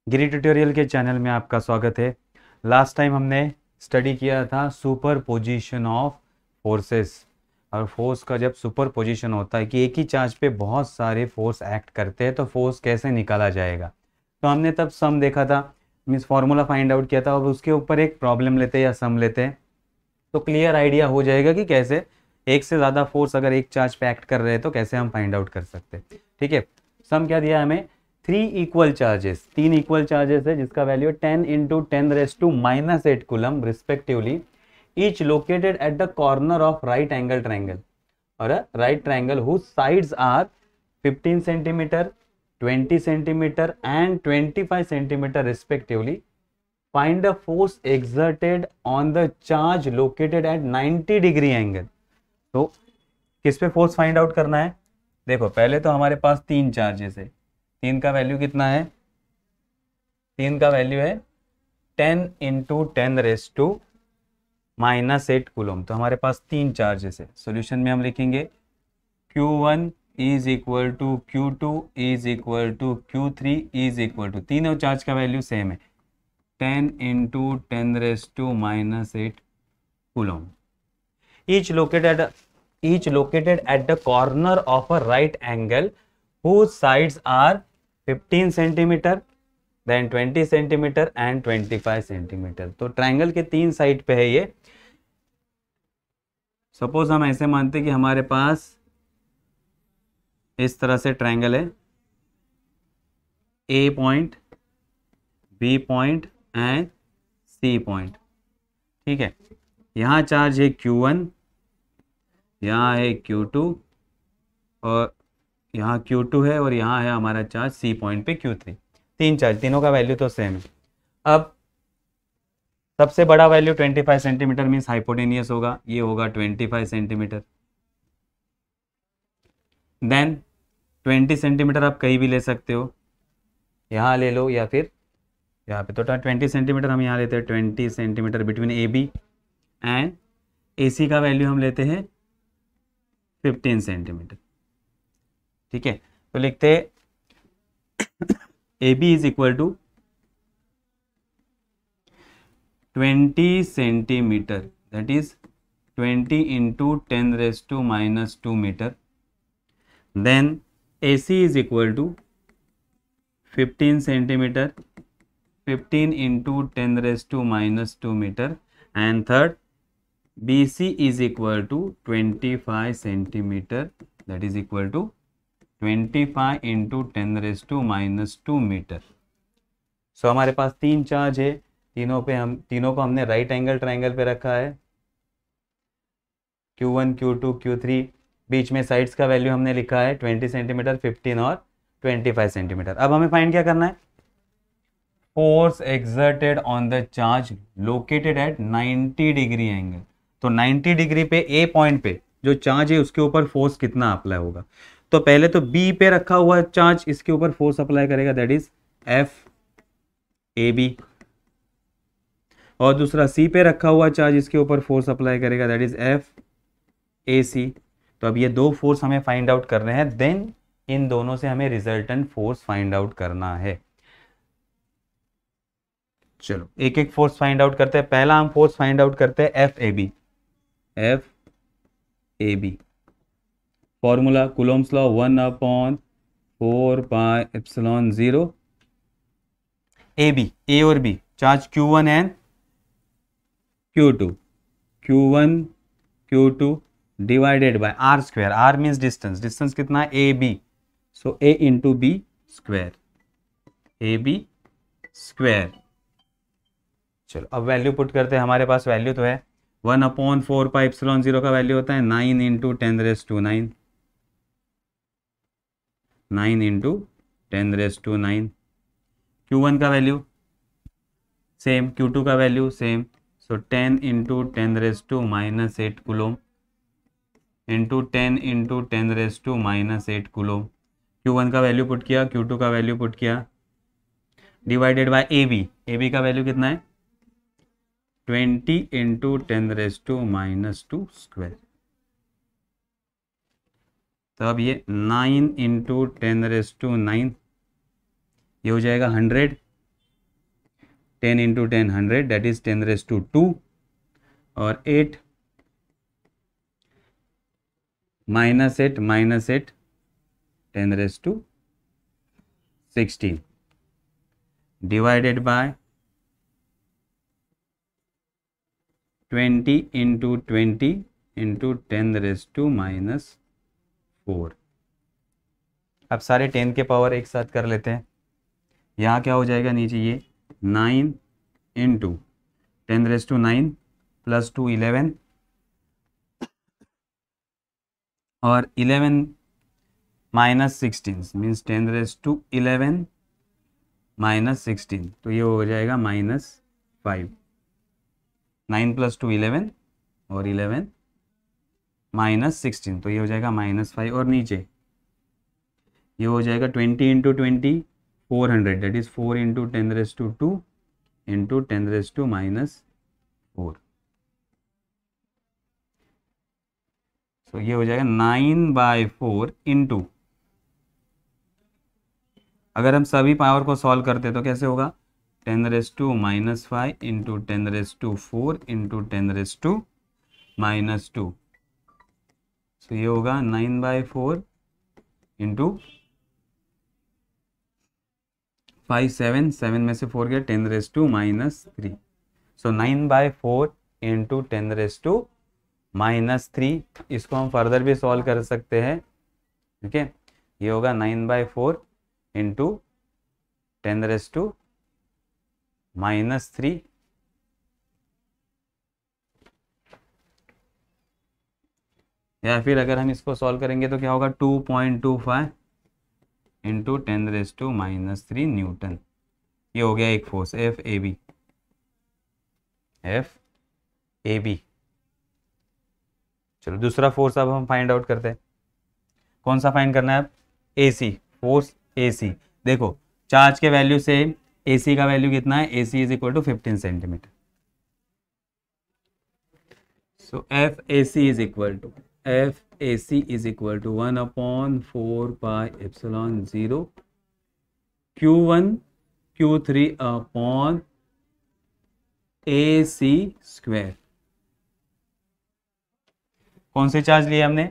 गिरी tutorial के channel में आपका स्वागत है। लास्ट टाइम हमने स्टडी किया था सुपर पोजिशन ऑफ फोर्सेस। और फोर्स का जब सुपर पोजिशन होता है कि एक ही चार्ज पे बहुत सारे फोर्स एक्ट करते हैं तो फोर्स कैसे निकाला जाएगा, तो हमने तब सम देखा था, मीन्स फार्मूला फाइंड आउट किया था। और उसके ऊपर एक प्रॉब्लम लेते हैं या सम लेते हैं तो क्लियर आइडिया हो जाएगा कि कैसे एक से ज़्यादा फोर्स अगर एक चार्ज पे एक्ट कर रहे हैं तो कैसे हम फाइंड आउट कर सकते हैं। ठीक है, सम क्या दिया हमें, तीन इक्वल चार्जेस है जिसका value 10 into 10⁻⁻8 coulomb respectively, each located at the corner of right angle triangle और a right triangle whose sides are 15 centimeter, 20 centimeter and 25 centimeter respectively. Find the force exerted on the charge located at 90 degree angle. तो किस पे force find out करना है? देखो पहले तो हमारे पास तीन चार्जेस है। तीन का वैल्यू कितना है? तीन का वैल्यू है 10 इंटू 10⁻⁻8 कूलम। तो हमारे पास तीन चार्जेस है। सॉल्यूशन में हम लिखेंगे Q1 is equal to Q2 is equal to Q3 is equal to, तीनों चार्ज का वैल्यू सेम है, 10 into 10⁻⁻8 coulomb. each located at the corner of a right angle whose sides are 15 centimeter, then 20 centimeter and 25 centimeter। तो triangle के तीन side पे है ये। Suppose हम ऐसे मानते कि हमारे पास इस तरह से ट्रायंगल है, A point, B point and C point. ठीक है, यहाँ चार्ज है Q1, यहाँ है Q2 और यहाँ Q2 है और यहाँ है हमारा चार्ज सी पॉइंट पे Q3। तीन चार्ज, तीनों का वैल्यू तो सेम है। अब सबसे बड़ा वैल्यू 25 सेंटीमीटर मीन्स हाइपोटेनियस होगा, ये होगा 25 सेंटीमीटर। देन 20 सेंटीमीटर आप कहीं भी ले सकते हो, यहाँ ले लो या फिर यहाँ पे। तो 20 सेंटीमीटर हम यहाँ लेते हैं, 20 centimetre between A B and A C का वैल्यू हम लेते हैं 15 सेंटीमीटर। ठीक है, तो लिखते हैं A B is equal to 20 centimetre, that is 20 into 10⁻⁻2 metre. Then A C is equal to 15 centimetre, 15 into 10⁻⁻2 metre. And third BC is equal to 25 centimeter, that is equal to 25 into 10⁻⁻2 metre. So हमारे पास तीन charge है, तीनों को हमने right angle triangle पे रखा है, Q1 Q2 Q3। बीच में साइड्स का वैल्यू हमने लिखा है 20 सेंटीमीटर, 15 और 25 सेंटीमीटर। अब हमें फाइंड क्या करना है? Force exerted on the charge located at 90 degree angle. तो 90 डिग्री पे ए पॉइंट पे जो चार्ज है उसके ऊपर फोर्स कितना अप्लाई होगा? तो पहले तो बी पे रखा हुआ चार्ज इसके ऊपर फोर्स अप्लाई करेगा, that is F A B. और दूसरा सी पे रखा हुआ चार्ज इसके ऊपर फोर्स अप्लाई करेगा, that is F A C. तो अब ये दो फोर्स हमें फाइंड आउट करने हैं, देन इन दोनों से हमें रिजल्टेंट फोर्स फाइंड आउट करना है। चलो एक एक फोर्स फाइंड आउट करते हैं। पहला हम फोर्स फाइंड आउट करते हैं F A B. F A B formula Coulomb's law 1/4πε0। A B, A और B charge Q1 and Q2, Q1 Q2 divided by R square. R means distance, distance कितना है? A B, so A into B square, A B square. चलो अब value put करते हैं। हमारे पास value तो है 1/4πε0 का वैल्यू होता है 9 इंटू 10⁻⁹, 9 इंटू 10⁹। Q1 का वैल्यू सेम, Q2 का value same, so 10 into 10⁻⁻8 coulomb into 10 into 10⁻⁻8 coulomb. Q1 का वैल्यू पुट किया, Q2 का वैल्यू पुट किया, divided by A B. A B का वैल्यू कितना है? 20 इंटू 10⁻⁻2 स्क्वायर। तो अब ये 9 इंटू 10⁻⁹, ये हो जाएगा 100 10 इंटू 10 100, दैट इज 10^2, और 8 -8 -8 10^16 डिवाइडेड बाय 20 इंटू 20 इंटू 10^-4। अब सारे 10 के पावर एक साथ कर लेते हैं। यहाँ क्या हो जाएगा नीचे, ये 9 इंटू 10^9 प्लस 2 11, और 11 -16 मीन्स 10^11 -16, तो ये हो जाएगा -5। 9 + 2 11 और 11 -16, तो ये हो जाएगा -5, और नीचे ये हो जाएगा 20 into 20 400, that is 4 into 10^2 into 10^-4। तो ये हो जाएगा 9/4 इंटू, अगर हम सभी पावर को सॉल्व करते तो कैसे होगा, 10^-5 इंटू 10^4 इंटू 10^-2, तो ये होगा 9/4 इंटू 5 7 में से 4 गया 10^-3, सो 9/4 इंटू 10^-3। इसको हम फर्दर भी सॉल्व कर सकते हैं, ठीक है। ये होगा 9/4 इंटू 10^-3, या फिर अगर हम इसको सॉल्व करेंगे तो क्या होगा 2.25 इंटू 10^-3 न्यूटन। ये हो गया एक फोर्स एफ ए बी। चलो दूसरा फोर्स अब हम फाइंड आउट करते हैं। कौन सा फाइंड करना है अब, AC, फोर्स AC। देखो चार्ज के वैल्यू से AC का वैल्यू कितना है, AC is equal to 15 centimetre. So FAC is equal to 1/4πε0 Q1 Q3 upon AC square. कौन से चार्ज लिए हमने,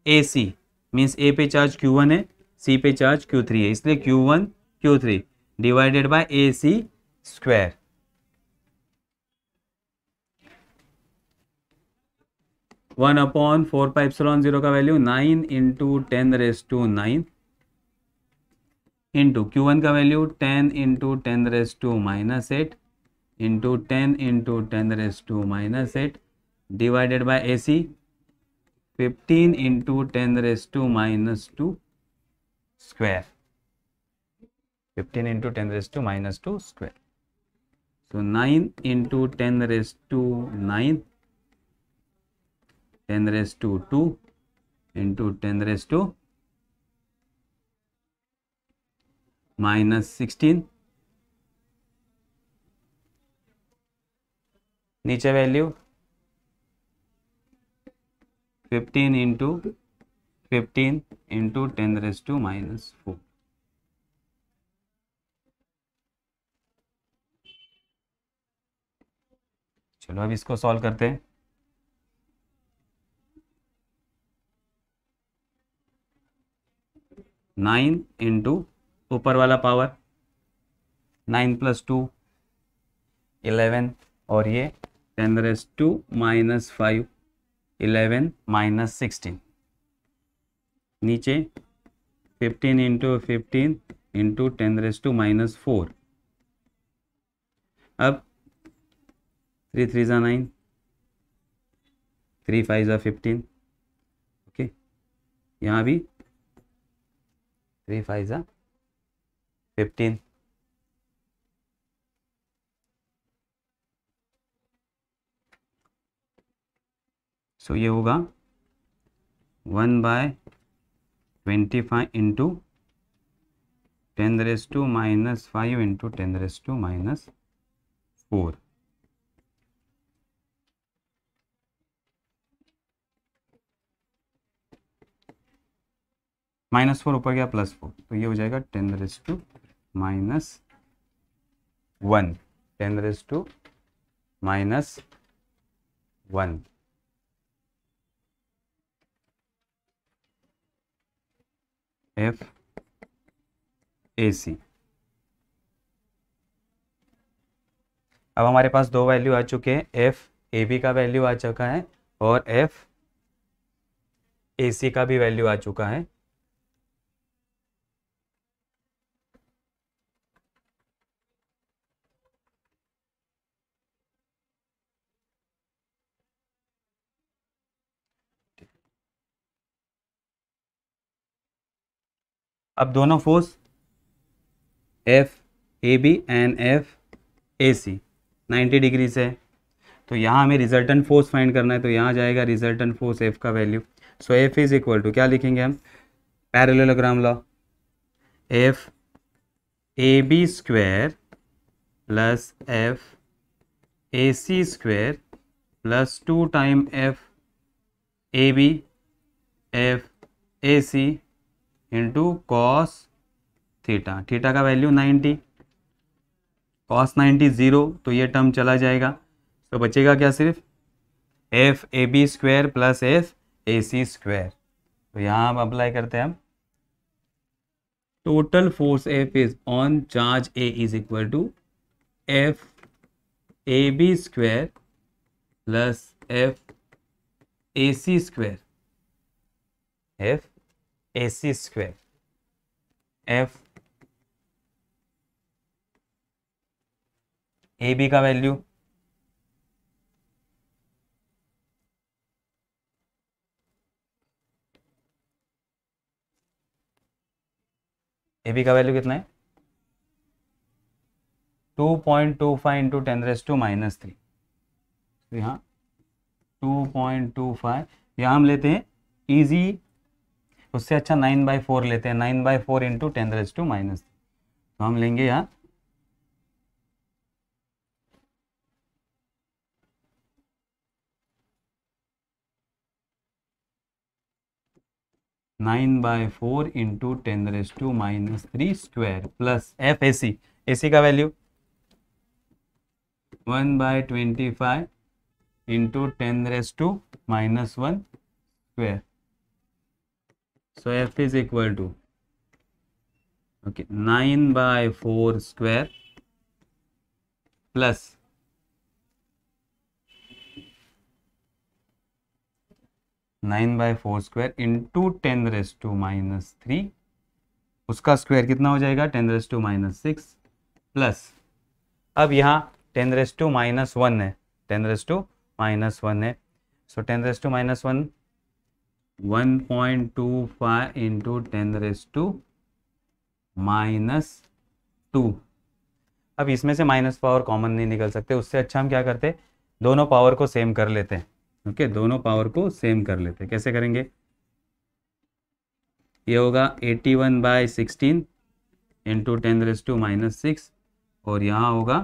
AC मीन्स A पे चार्ज Q1 है, C पे चार्ज Q3 है, इसलिए Q1 Q3 divided by AC square. One upon 4πε0 का वैल्यू 9 इंटू 10^9 इंटू Q1 का value 10 into 10^-8 into 10 into 10^-8 divided by AC 15 into 10^-2 square, 15 into 10^-2 square. So 9 into 10^9 10^2 into 10^-16, नीचे value 15 into 15 into 10^-4। चलो अब इसको solve करते हैं। नाइन इंटू ऊपर वाला पावर 9 + 2 11, और ये 10^-5 11 -16, नीचे 15 इंटू 15 इंटू 10^-4। अब 3 3 = 9, 3 5 = 15, ओके। यहाँ भी 3 5 = 15, सो ये होगा 1/25 इंटू 10^-5 इंटू 10^-4। -4 ऊपर गया +4, तो ये हो जाएगा 10^-4 1, 10⁻⁻1 एफ ए सी। अब हमारे पास दो वैल्यू आ चुके हैं, एफ ए बी का वैल्यू आ चुका है और एफ ए सी का भी वैल्यू आ चुका है। अब दोनों force F A B and F A C 90 degree से है, तो यहाँ हमें रिजल्टेंट फोर्स फाइंड करना है, तो यहाँ जाएगा रिजल्टेंट फोर्स एफ का value. So F is equal to क्या लिखेंगे हम, parallelogram law, F A B square plus F A C square plus 2 time F A B F A C into cos theta. Theta का value 90, cos 90 0, तो ये term चला जाएगा, तो बचेगा क्या, सिर्फ F A B square plus F A C square. तो यहाँ हम अप्लाई करते हैं हम, total force F is on charge A is equal to F A B square plus F A C square, F A C square, F A B का value A B का value कितना है, 2.25 into 10⁻⁻3। तो यहाँ 2.25, यहाँ हम लेते हैं इजी, उससे अच्छा 9/4 लेते हैं, 9/4 इंटू 10⁻⁻3। तो हम लेंगे यहाँ 9/4 into 10⁻³ square plus F A C, A C का value 1/25 into 10⁻⁻1 square. So F is equal to 9/4 square plus 9/4 square into 10⁻⁻3, उसका स्क्वायर कितना हो जाएगा 10⁻⁻6 प्लस, अब यहाँ 10⁻⁻1 है, 10⁻⁻1 है, सो 10⁻⁻1 1.25 इंटू 10⁻⁻2। अब इसमें से माइनस पावर कॉमन नहीं निकल सकते, उससे अच्छा हम क्या करते, दोनों पावर को सेम कर लेते हैं। ओके, दोनों पावर को सेम कर लेते हैं। कैसे करेंगे, ये होगा 81/16 इंटू 10⁻⁻6 और यहाँ होगा,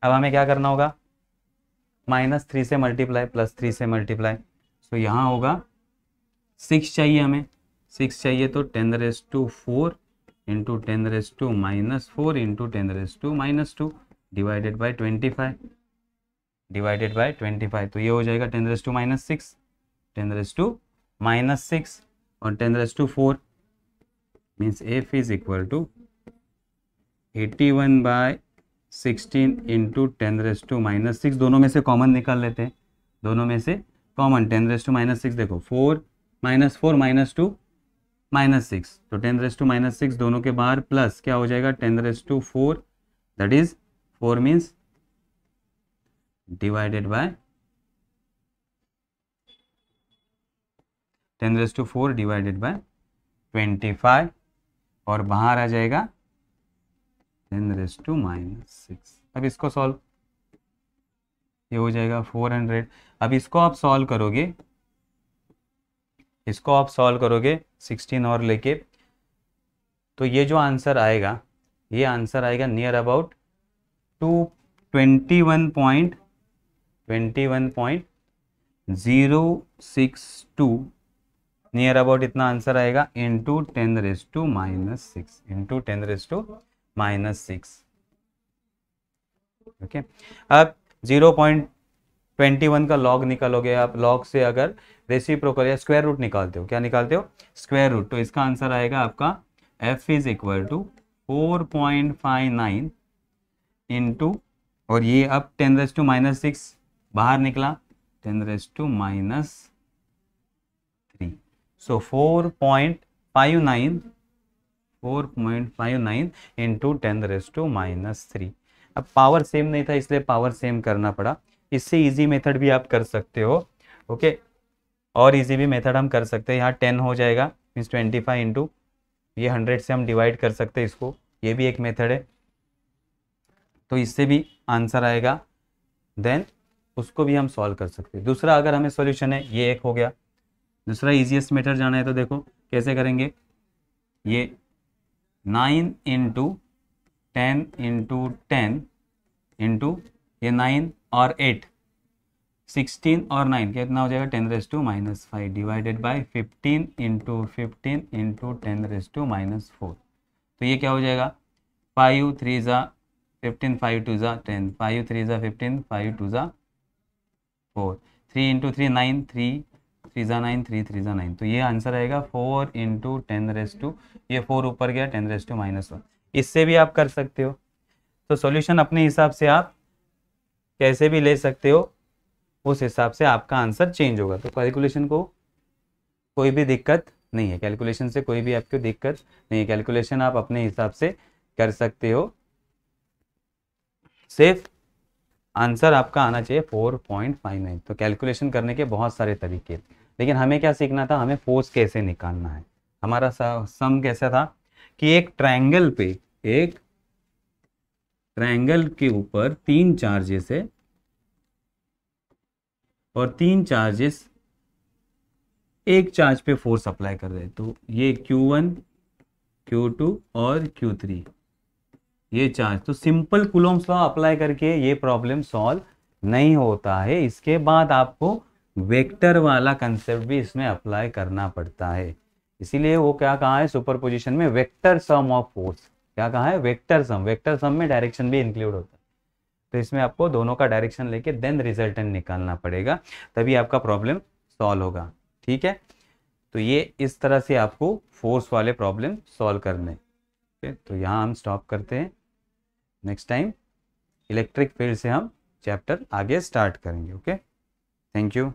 अब हमें क्या करना होगा, -3 से मल्टीप्लाई प्लस 3 से मल्टीप्लाई, तो यहाँ होगा 6 चाहिए हमें, 6 चाहिए, तो 10⁻⁴ into 10⁻⁻4 into 10⁻⁻2 divided by 25, divided by 25, तो ये हो जाएगा 10⁻⁻6, 10⁻⁻6 और 10⁻⁴ means F is equal to 81/16 into 10⁻⁻6, दोनों में से कॉमन निकाल लेते हैं, दोनों में से कॉमन 10⁻⁻6, देखो 4 -4 -2 -6, तो 10⁻⁻6 दोनों के बाहर प्लस क्या हो जाएगा 10⁻⁴, that is 4 means divided by 10⁻⁴ divided by 25 और बाहर आ जाएगा 10⁻⁻6। अब इसको सॉल्व, ये हो जाएगा 400। अब इसको आप सॉल्व करोगे, इसको आप सॉल्व करोगे 16 और लेके, तो ये जो आंसर आएगा, ये आंसर आएगा नियर अबाउट 21.062, नियर अबाउट इतना आंसर आएगा इंटू 10⁻⁻6, इंटू 10⁻⁻6। ओके, अब 0.21 का लॉग निकालोगे आप, लॉग से अगर रेसिप्रोकल या स्क्वायर रूट निकालते हो, क्या निकालते हो, स्क्वायर रूट, तो इसका आंसर आएगा आपका f is equal to 4.59 into, और ये अब 10⁻⁻6 बाहर निकला, 10⁻⁻3, सो 4.59 इंटू 10⁻⁻3। अब पावर सेम नहीं था इसलिए पावर सेम करना पड़ा। इससे इजी मेथड भी आप कर सकते हो, ओके, और इजी भी मेथड हम कर सकते हैं। यहाँ 10 हो जाएगा, मीन्स 25 इंटू ये 100 से हम डिवाइड कर सकते हैं इसको, ये भी एक मेथड है, तो इससे भी आंसर आएगा, देन उसको भी हम सॉल्व कर सकते हैं। दूसरा अगर हमें सॉल्यूशन है, ये एक हो गया। दूसरा इजीएस्ट मेथड जाना है तो देखो कैसे करेंगे, ये 9 इंटू 10 इंटू 10 इंटू ये 9 और 8, 16 और 9 कितना हो जाएगा, 10⁻⁻5 डिवाइडेड बाय 15 इंटू 15 इंटू 10⁻⁻4, तो ये क्या हो जाएगा, 5 3 ज़ा 15, 5 2 ज़ा 10, 5 3 ज़ा 15, 5 2 ज़ा 4, 3 इंटू 3 9, 3 3 ज़ा 9, 3 3 ज़ा 9, तो ये आंसर आएगा 4 इंटू 10⁻, ये 4 ऊपर गया 10⁻⁻1। इससे भी आप कर सकते हो, तो सॉल्यूशन अपने हिसाब से आप कैसे भी ले सकते हो, उस हिसाब से आपका आंसर चेंज होगा। तो कैलकुलेशन को कोई भी दिक्कत नहीं है, कैलकुलेशन से कोई भी आपको दिक्कत नहीं है, कैलकुलेशन आप अपने हिसाब से कर सकते हो, सिर्फ आंसर आपका आना चाहिए 4.59। तो कैलकुलेशन करने के बहुत सारे तरीके, लेकिन हमें क्या सीखना था, हमें फोर्स कैसे निकालना है। हमारा सम कैसा था कि एक ट्रायंगल के ऊपर 3 चार्जेस है और 3 चार्जेस एक चार्ज पे फोर्स अप्लाई कर रहे हैं, तो ये Q1 Q2 और Q3 ये चार्ज, तो सिंपल कूलॉम्स लॉ अप्लाई करके ये प्रॉब्लम सॉल्व नहीं होता है। इसके बाद आपको वेक्टर वाला कंसेप्ट भी इसमें अप्लाई करना पड़ता है, इसीलिए वो क्या कहा है, सुपरपोजिशन में वेक्टर सम ऑफ फोर्स, क्या कहा है, वेक्टर सम। वेक्टर सम में डायरेक्शन भी इंक्लूड होता है, तो इसमें आपको दोनों का डायरेक्शन लेके देन रिजल्टेंट निकालना पड़ेगा, तभी आपका प्रॉब्लम सॉल्व होगा। ठीक है, तो ये इस तरह से आपको फोर्स वाले प्रॉब्लम सॉल्व करने। ओके, तो यहाँ हम स्टॉप करते हैं, नेक्स्ट टाइम इलेक्ट्रिक फील्ड से हम चैप्टर आगे स्टार्ट करेंगे। Okay, thank you.